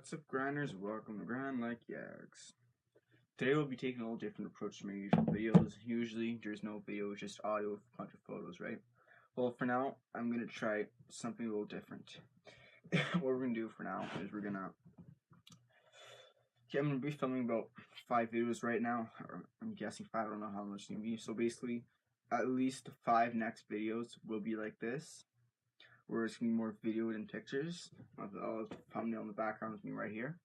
What's up, grinders? Welcome to Grind Like Yags. Today we'll be taking a little different approach to my usual videos. Usually there's no video, it's just audio with a bunch of photos, right? Well, for now, I'm going to try something a little different. What we're going to do for now is I'm going to be filming about 5 videos right now. Or I'm guessing 5, I don't know how much it's going to be. So basically, at least 5 next videos will be like this, where it's going to be more video than pictures. I'll thumbnail in the background with me right here.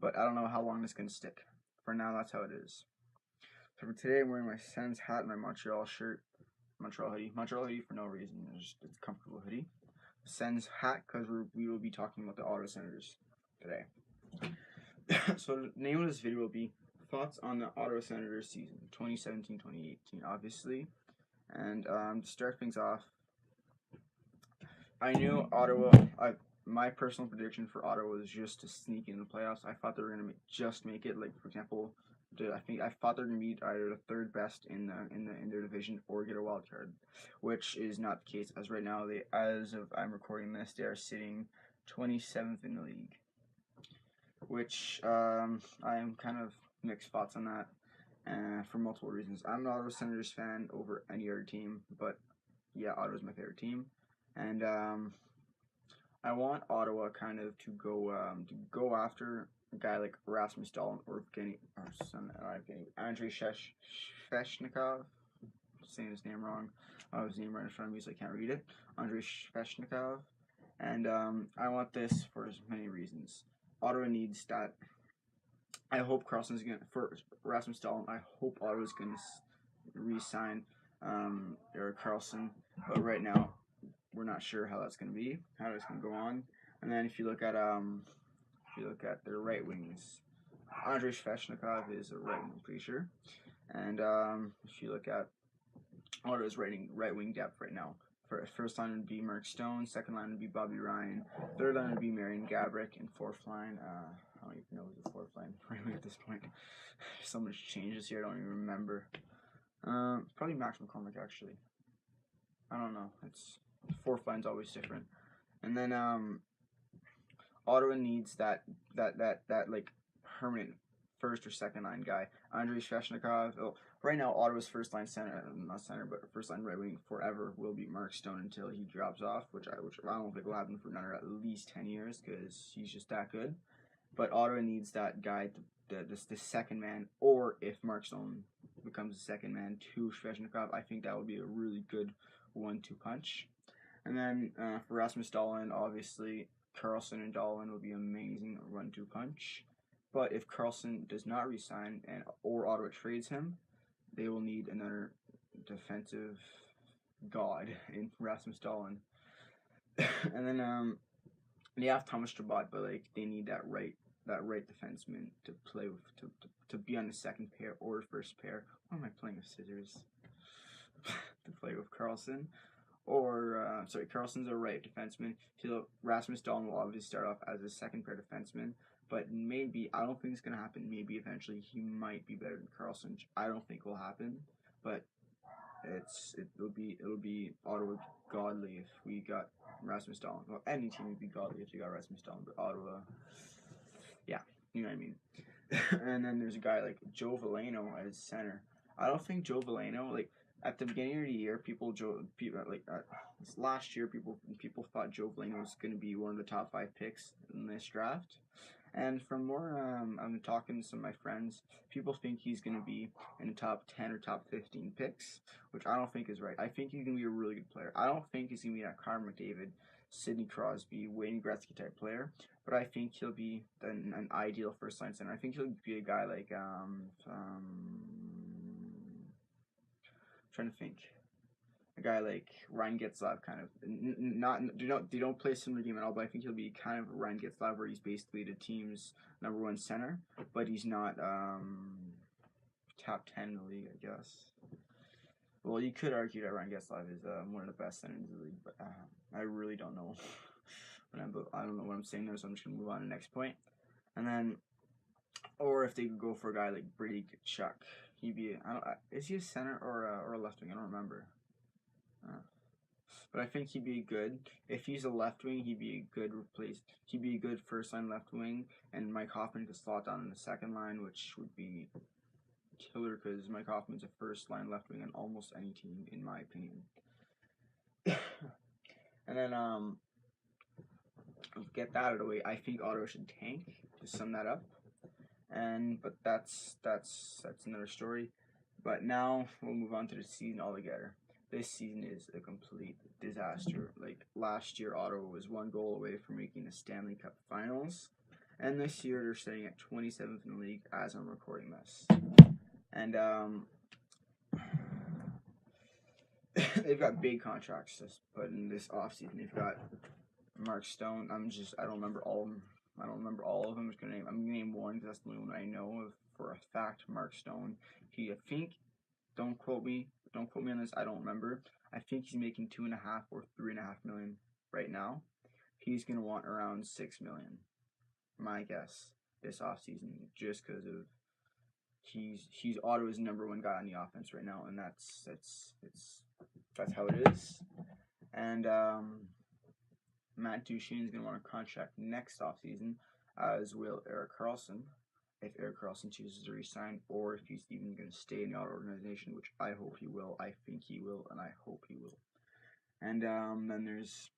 But I don't know how long this is going to stick. For now, that's how it is. So for today, I'm wearing my Sens hat and my Montreal shirt. Montreal hoodie for no reason. It's a comfortable hoodie. Sens hat because we will be talking about the Ottawa Senators today. So the name of this video will be Thoughts on the Ottawa Senators season 2017-2018, obviously. And to start things off, I knew Ottawa. My personal prediction for Ottawa was just to sneak in the playoffs. I thought they were gonna just make it. Like, for example, I thought they're gonna be either the third best in their division or get a wild card, which is not the case as right now. As of I'm recording this, they are sitting 27th in the league, which I am kind of mixed thoughts on that, for multiple reasons. I'm an Ottawa Senators fan over any other team, but yeah, Ottawa's my favorite team, and I want Ottawa kind of to go after a guy like Rasmus Dahlin or Andrei Sveshnikov. Saying his name wrong. I have his name right in front of me, so I can't read it. Andrei Sveshnikov, and I want this for as many reasons. Ottawa needs that. I hope Carlson's gonna for Rasmus Dahlin. I hope Ottawa's gonna re-sign Erik Karlsson, but right now we're not sure how that's going to be, how it's going to go on. And then if you look at their right wings, Andrei Sveshnikov is a right wing, I'm pretty sure. And if you look at Ottawa's right wing depth right now, first line would be Mark Stone, second line would be Bobby Ryan, third line would be Marian Gaborik, and fourth line, I don't even know who's the fourth line right at this point. So much changes here, I don't even remember. Probably Max McCormick, actually. I don't know. It's fourth line's always different. And then Ottawa needs that like permanent first or second line guy. Andrei Sveshnikov. Oh, right now Ottawa's first line but first line right wing forever will be Mark Stone until he drops off, which I don't think will happen for another at least 10 years because he's just that good. But Ottawa needs that guy, the second man, or if Mark Stone becomes the second man to Sveshnikov, I think that would be a really good 1-2 punch. And then for Rasmus Dahlin, obviously, Karlsson and Dahlin would be amazing 1-2 punch. But if Karlsson does not resign or Ottawa trades him, they will need another defensive god in Rasmus Dahlin. And then they have Thomas Chabot, but like they need that right defenseman to play with, to be on the second pair or first pair. Why am I playing with scissors? To play with Karlsson. Or, Karlsson's a right defenseman. Rasmus Dahlin will obviously start off as a second pair defenseman, but maybe, I don't think it's going to happen, maybe eventually he might be better than Karlsson. I don't think will happen, but it'll be Ottawa godly if we got Rasmus Dahlin. Well, any team would be godly if you got Rasmus Dahlin, but Ottawa, yeah, you know what I mean. And then there's a guy like Joe Veleno as center. I don't think Joe Veleno, like, at the beginning of the year, last year, people thought Joe Veleno was going to be one of the top 5 picks in this draft. And from more, I'm talking to some of my friends, people think he's going to be in the top 10 or top 15 picks, which I don't think is right. I think he's going to be a really good player. I don't think he's going to be that Connor McDavid, Sidney Crosby, Wayne Gretzky type player, but I think he'll be an ideal first line center. I think he'll be a guy like, trying to think, a guy like Ryan Getzlaf, kind of they don't play a similar game at all, but I think he'll be kind of Ryan Getzlaf, where he's basically the team's #1 center, but he's not top 10 in the league, I guess. Well, you could argue that Ryan Getzlaf is one of the best centers in the league, but I really don't know. I don't know what I'm saying there, so I'm just gonna move on to the next point. And then, or if they could go for a guy like Brady Tkachuk. He'd be, is he a center or a left wing? I don't remember. but I think he'd be good. If he's a left wing, he'd be a good replace. He'd be a good first line left wing, and Mike Hoffman could slot down in the second line, which would be killer because Mike Hoffman's a first line left wing on almost any team, in my opinion. And then get that out of the way. I think Ottawa should tank to sum that up. But that's another story. But now we'll move on to the season altogether. This season is a complete disaster. Like last year, Ottawa was 1 goal away from making the Stanley Cup Finals, and this year they're staying at 27th in the league as I'm recording this. And they've got big contracts to put in this offseason. They've got Mark Stone. I don't remember all of them. I'm gonna name one because that's the only one I know of for a fact. Mark Stone. I think, don't quote me on this. I don't remember. I think he's making $2.5 or $3.5 million right now. He's gonna want around $6 million. My guess this offseason, just because of he's Ottawa's #1 guy on the offense right now, and that's how it is. And Matt Duchene is going to want a contract next offseason, as will Erik Karlsson, if Erik Karlsson chooses to resign, or if he's even going to stay in the Ottawa organization, which I hope he will. I think he will, and I hope he will. And then there's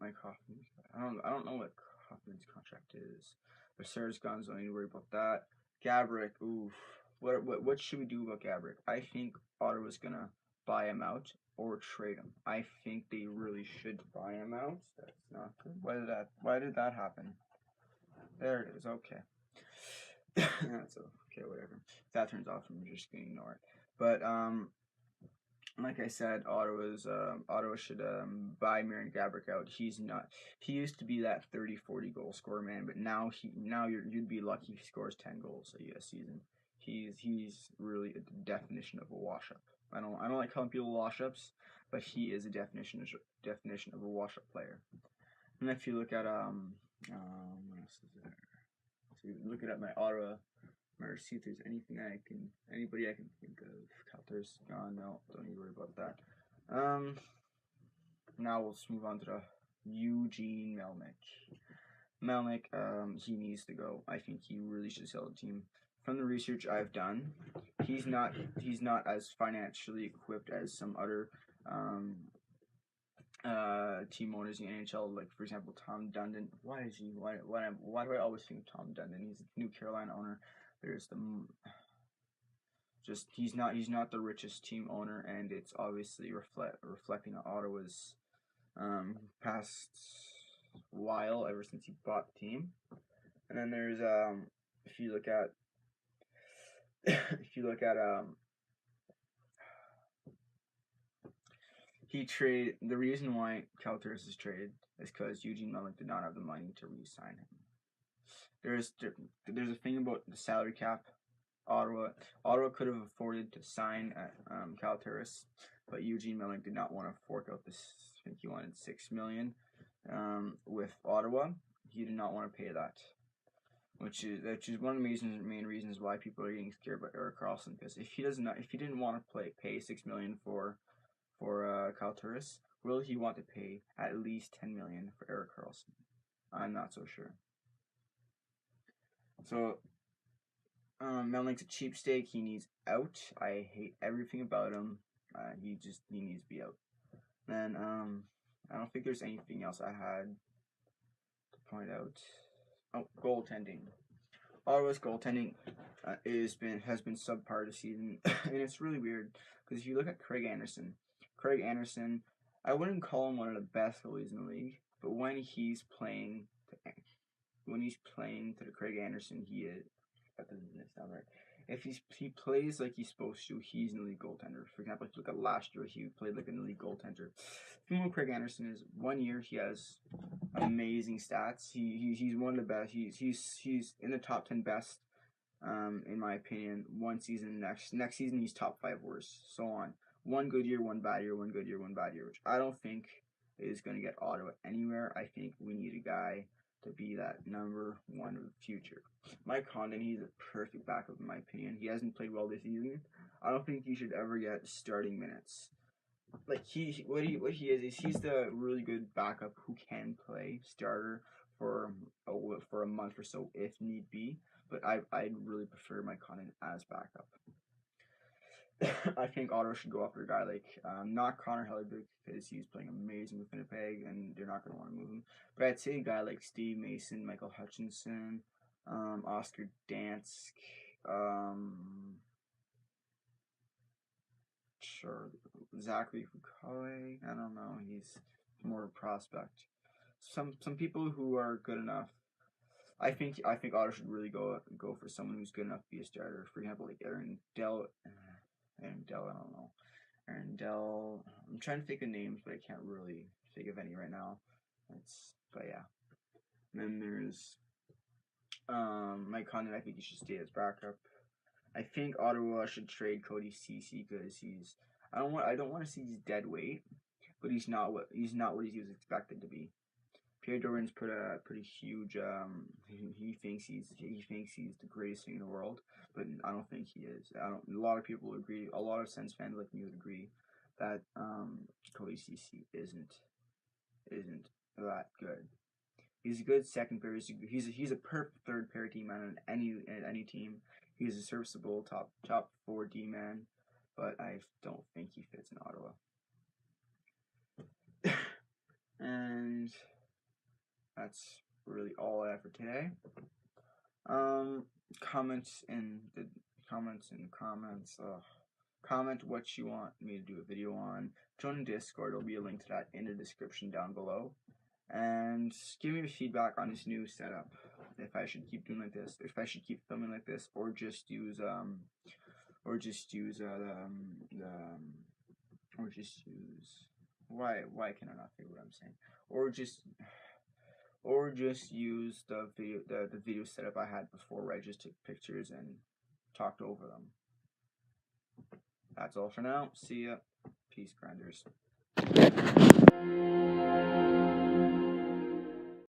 Mike Hoffman. I don't know what Hoffman's contract is. But Sarah's gone, so I don't need to worry about that. Gaborik, oof. What should we do about Gaborik? I think Ottawa's going to buy him out or trade him. I think they really should buy him out. That's not good. Why did that happen? There it is. Okay. That's okay, whatever. If that turns off, I'm just gonna ignore it. But like I said, Ottawa should buy Marian Gaborik out. He used to be that 30-40 goal scorer, man, but now you'd be lucky if he scores 10 goals a season. He's really a definition of a wash-up. I don't like calling people wash-ups, but he is a definition of a wash-up player. And if you look at what else is there? So looking at my Ottawa, see if there's anybody I can think of. Calter's gone. No, don't need to worry about that. Now we'll just move on to the Eugene Melnyk. He needs to go. I think he really should sell the team. From the research I've done, he's not as financially equipped as some other team owners in the NHL, like for example Tom Dundon. Why do I always think of Tom Dundon? He's a New Carolina owner. He's not the richest team owner, and it's obviously reflecting on Ottawa's past while ever since he bought the team. And then there's if you look at the reason why Calteris is traded is because Eugene Melnyk did not have the money to re-sign him. There's a thing about the salary cap. Ottawa could have afforded to sign Calteris, but Eugene Melnyk did not want to fork out this. I think he wanted $6 million with Ottawa. He did not want to pay that, which is one of the main reasons why people are getting scared about Erik Karlsson. Because if he didn't want to pay $6 million for Calteris, will he want to pay at least $10 million for Erik Karlsson? I'm not so sure. So Melnyk's a cheapskate. He needs out. I hate everything about him. He needs to be out. Then I don't think there's anything else I had to point out. Oh, goaltending. Ottawa's goaltending has been subpar this season, and it's really weird because if you look at Craig Anderson, I wouldn't call him one of the best goalies in the league, but when he's playing to the Craig Anderson he is, that doesn't sound right. If he plays like he's supposed to, he's an elite goaltender. For example, if you look at last year, he played like an elite goaltender. The thing with Craig Anderson is 1 year he has amazing stats. He's one of the best. He's in the top 10 best, in my opinion. One season, next season he's top 5 worst, so on. One good year, one bad year, one good year, one bad year, which I don't think is going to get Ottawa anywhere. I think we need a guy to be that #1 of the future. Mike Condon, he's a perfect backup in my opinion. He hasn't played well this season. I don't think he should ever get starting minutes. like what he is he's the really good backup who can play starter for a month or so if need be. But I'd really prefer Mike Condon as backup. I think Ottawa should go after a guy like not Connor Hellebuck because he's playing amazing with Winnipeg and they're not going to want to move him. But I'd say a guy like Steve Mason, Michael Hutchinson, Oscar Dansk, sure, Zachary Foucault. I don't know. He's more of a prospect. Some people who are good enough. I think Ottawa should really go for someone who's good enough to be a starter. For example, like Aaron Dell. Aaron Dell. I don't know. Aaron Dell. I'm trying to think of names, but I can't really think of any right now. But yeah. And then there's Mike Condon. I think he should stay as backup. I think Ottawa should trade Cody Ceci because he's. I don't want to see he's dead weight, but he's not what he was expected to be. Pierre Dorian's put a pretty huge. He thinks he's the greatest thing in the world, but I don't think he is. A lot of people would agree. A lot of Sens fans like me would agree that Cody Ceci isn't that good. He's a good second pair. He's a perfect third pair team man on any team. He's a serviceable top 4D man, but I don't think he fits in Ottawa. And that's really all I have for today. Comments in the comments. Comment what you want me to do a video on. Join Discord. There'll be a link to that in the description down below. And give me feedback on this new setup. If I should keep doing like this, if I should keep filming like this, or just use why can I not figure what I'm saying? Or just use the video setup I had before, where I just took pictures and talked over them. That's all for now. See ya. Peace, grinders.